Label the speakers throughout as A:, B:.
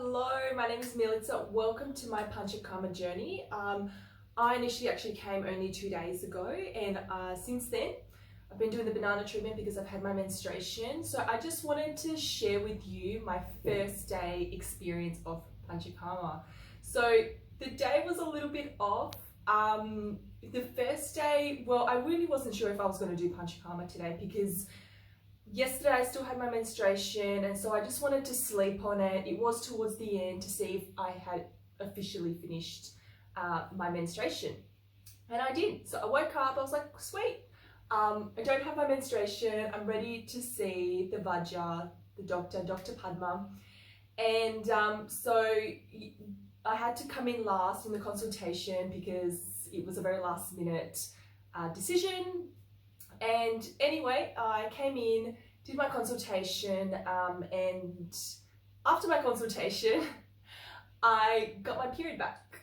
A: Hello, my name is Melissa. Welcome to my Panchakarma journey. I initially actually came only 2 days ago, and since then I've been doing the banana treatment because I've had my menstruation. So I just wanted to share with you my first day experience of Panchakarma. So the day was a little bit off. The first day, well, I really wasn't sure if I was going to do Panchakarma today because yesterday I still had my menstruation, and so I just wanted to sleep on it. It was towards the end to see if I had officially finished my menstruation, and I did. So I woke up, I was like, sweet, I don't have my menstruation, I'm ready to see the Vajja, the doctor, Dr. Padma, and so I had to come in last in the consultation because it was a very last minute decision. And anyway, I came in, did my consultation, and after my consultation, I got my period back.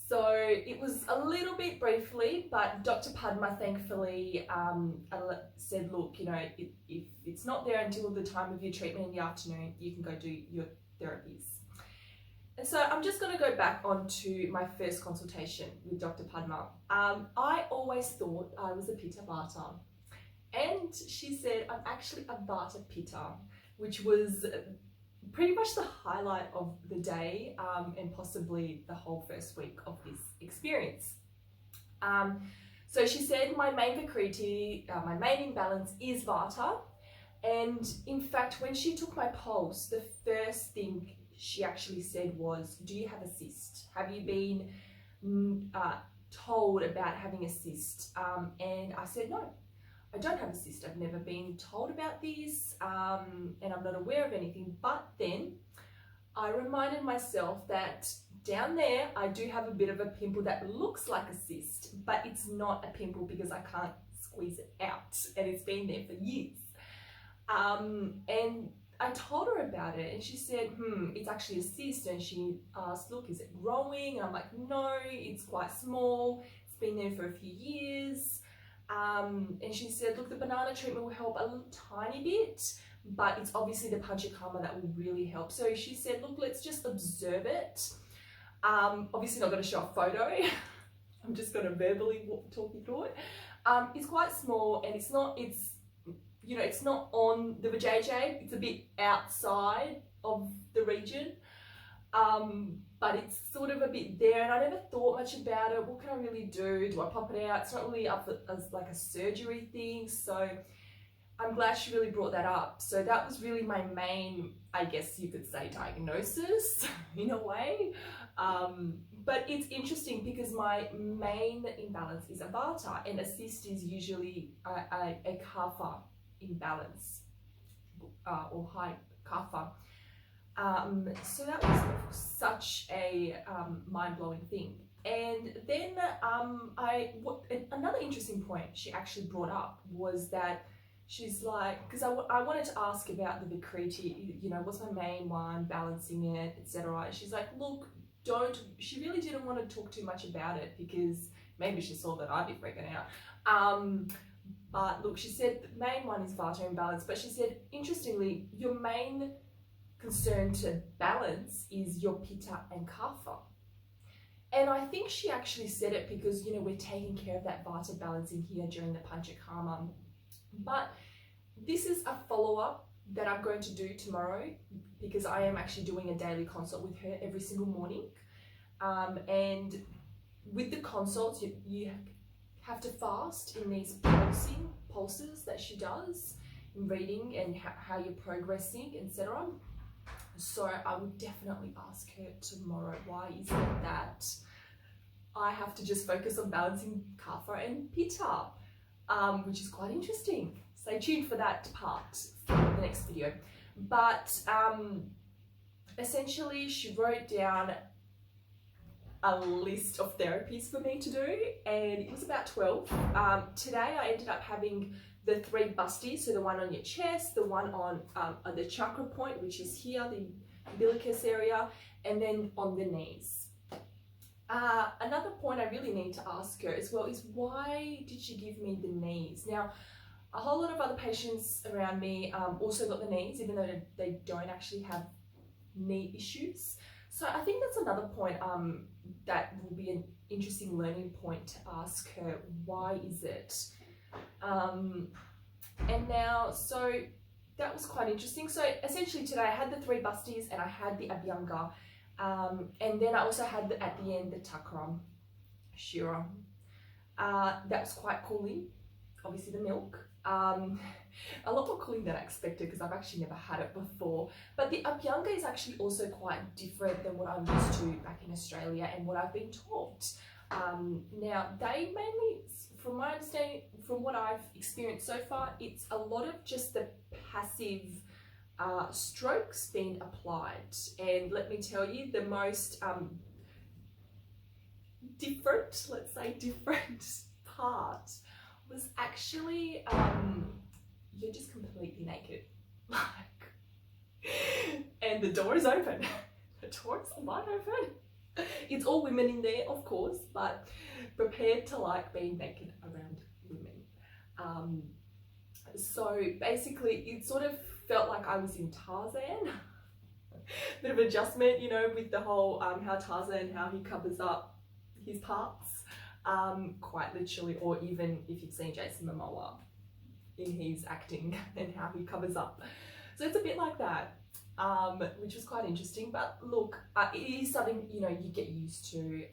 A: So it was a little bit briefly, but Dr. Padma thankfully said, look, you know, if it's not there until the time of your treatment in the afternoon, you can go do your therapies. And so I'm just going to go back onto my first consultation with Dr. Padma. I always thought I was a Pitta Vata, and she said I'm actually a Vata Pitta, which was pretty much the highlight of the day and possibly the whole first week of this experience. So she said my main Vikriti, my main imbalance is Vata, and in fact when she took my pulse, the first thing she actually said was, do you have a cyst? Have you been told about having a cyst? And I said, no, I don't have a cyst. I've never been told about this, and I'm not aware of anything. But then I reminded myself that down there, I do have a bit of a pimple that looks like a cyst, but it's not a pimple because I can't squeeze it out, and it's been there for years. And I told her about it, and she said, it's actually a cyst. And she asked, look, is it growing? And I'm like, no, it's quite small. It's been there for a few years. And she said, look, the banana treatment will help a little tiny bit, but it's obviously the Panchakarma that will really help. So she said, look, let's just observe it. Obviously not going to show a photo. I'm just going to verbally talk you through it. It's quite small, and it's not on the vajayjay, it's a bit outside of the region, but it's sort of a bit there, and I never thought much about it. What can I really do? Do I pop it out? It's not really up as like a surgery thing, so I'm glad she really brought that up. So that was really my main, I guess you could say, diagnosis in a way. But it's interesting because my main imbalance is a Vata, and a cyst is usually a Kapha imbalance or high Kapha. So that was such a mind-blowing thing. And then another interesting point she actually brought up was that she's like, because I wanted to ask about the Vikriti, you know, what's my main one, balancing it, etc. And she's like, look, she really didn't want to talk too much about it because maybe she saw that I'd be freaking out. But look, she said the main one is Vata imbalance, but she said, interestingly, your main concern to balance is your Pitta and Kapha. And I think she actually said it because, you know, we're taking care of that Vata balance in here during the Panchakarma. But this is a follow-up that I'm going to do tomorrow because I am actually doing a daily consult with her every single morning. And with the consults, you have to fast in these pulses that she does in reading and how you're progressing, etc. So I would definitely ask her tomorrow, why is it that I have to just focus on balancing Kapha and Pitta, which is quite interesting. Stay tuned for that part for the next video. But essentially she wrote down a list of therapies for me to do, and it was about 12. Today I ended up having the 3 busties, so the one on your chest, the one on the chakra point, which is here, the umbilicus area, and then on the knees. Another point I really need to ask her as well is, why did she give me the knees? Now, a whole lot of other patients around me also got the knees, even though they don't actually have knee issues. So I think that's another point that will be an interesting learning point to ask her. Why is it? And now, so that was quite interesting. So essentially today I had the 3 busties and I had the Abhyanga, and then I also had at the end the Takram Shira. That was quite cooling. Obviously the milk. A lot more cooling than I expected because I've actually never had it before. But the Abhyanga is actually also quite different than what I'm used to back in Australia and what I've been taught. Now, they mainly, from my understanding, from what I've experienced so far, it's a lot of just the passive strokes being applied. And let me tell you, the most different, let's say different part was actually you're just completely naked, like, and the door is open. The door is wide open. It's all women in there, of course, but prepared to like being naked around women. So basically, it sort of felt like I was in Tarzan. Bit of adjustment, you know, with the whole how Tarzan, how he covers up his parts, quite literally, or even if you've seen Jason Momoa in his acting and how he covers up. So it's a bit like that, which was quite interesting. But look, it is something, you know, you get used to,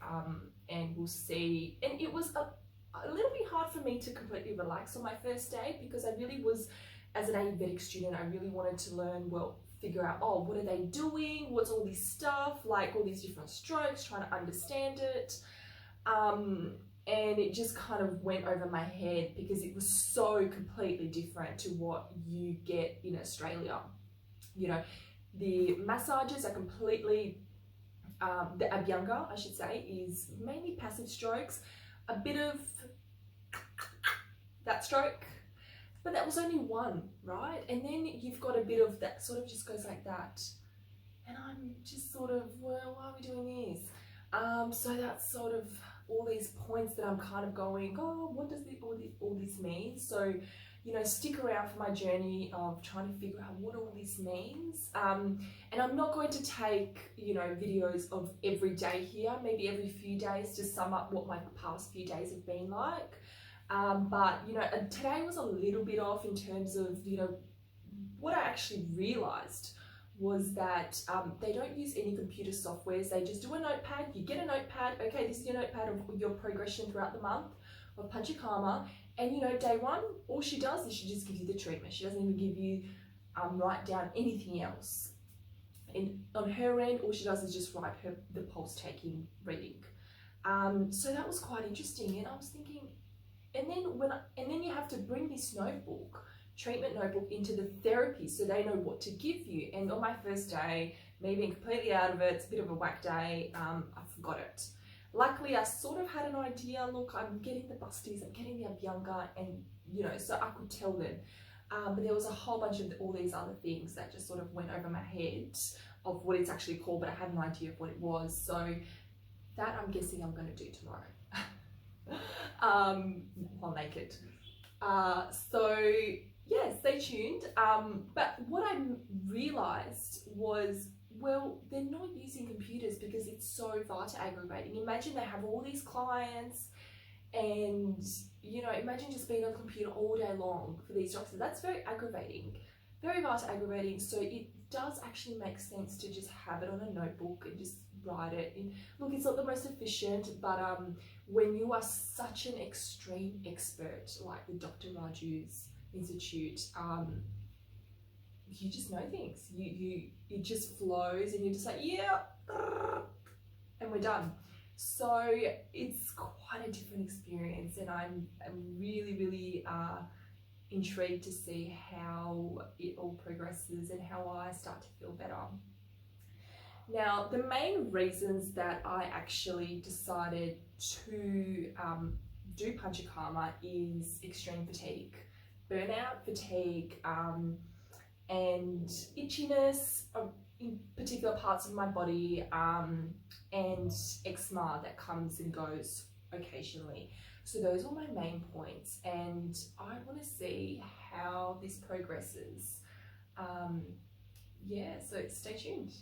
A: and we'll see. And it was a little bit hard for me to completely relax on my first day because I really was, as an Ayurvedic student, I really wanted to learn, well, figure out, oh, what are they doing? What's all this stuff? Like all these different strokes, trying to understand it. And it just kind of went over my head because it was so completely different to what you get in Australia. You know, the massages are completely, the Abhyanga, I should say, is mainly passive strokes, a bit of that stroke, but that was only one, right? And then you've got a bit of that sort of just goes like that. And I'm just sort of, well, why are we doing this? So that's sort of all these points that I'm kind of going, oh, what does all this mean? So, you know, stick around for my journey of trying to figure out what all this means. And I'm not going to take, you know, videos of every day here, maybe every few days to sum up what my past few days have been like. But, you know, today was a little bit off in terms of, you know, what I actually realized was that they don't use any computer softwares. They just do a notepad. You get a notepad. Okay, this is your notepad of your progression throughout the month of Panchakarma. And, you know, day one, all she does is she just gives you the treatment. She doesn't even give you, write down anything else. And on her end, all she does is just write the pulse taking reading. So that was quite interesting. And I was thinking, and then you have to bring this notebook, treatment notebook, into the therapy so they know what to give you. And on my first day, me being completely out of it, it's a bit of a whack day, I forgot it. Luckily, I sort of had an idea, look, I'm getting the busties, I'm getting the Abhyanga, and, you know, so I could tell them. But there was a whole bunch of all these other things that just sort of went over my head of what it's actually called, but I had an idea of what it was. So that I'm guessing I'm going to do tomorrow. While naked. So yeah, stay tuned. But what I realized was, well, they're not using computers because it's so vata aggravating. Imagine they have all these clients and, you know, imagine just being on the computer all day long for these doctors. That's very aggravating, very vata aggravating. So it does actually make sense to just have it on a notebook and just write it. And look, it's not the most efficient, but when you are such an extreme expert like the Dr. Raju's Institute, you just know things. It just flows, and you're just like, yeah, and we're done. So it's quite a different experience, and I'm really intrigued to see how it all progresses and how I start to feel better. Now, the main reasons that I actually decided to do Panchakarma is extreme fatigue, burnout, fatigue, and itchiness in particular parts of my body, and eczema that comes and goes occasionally. So those are my main points, and I want to see how this progresses. Yeah, so stay tuned.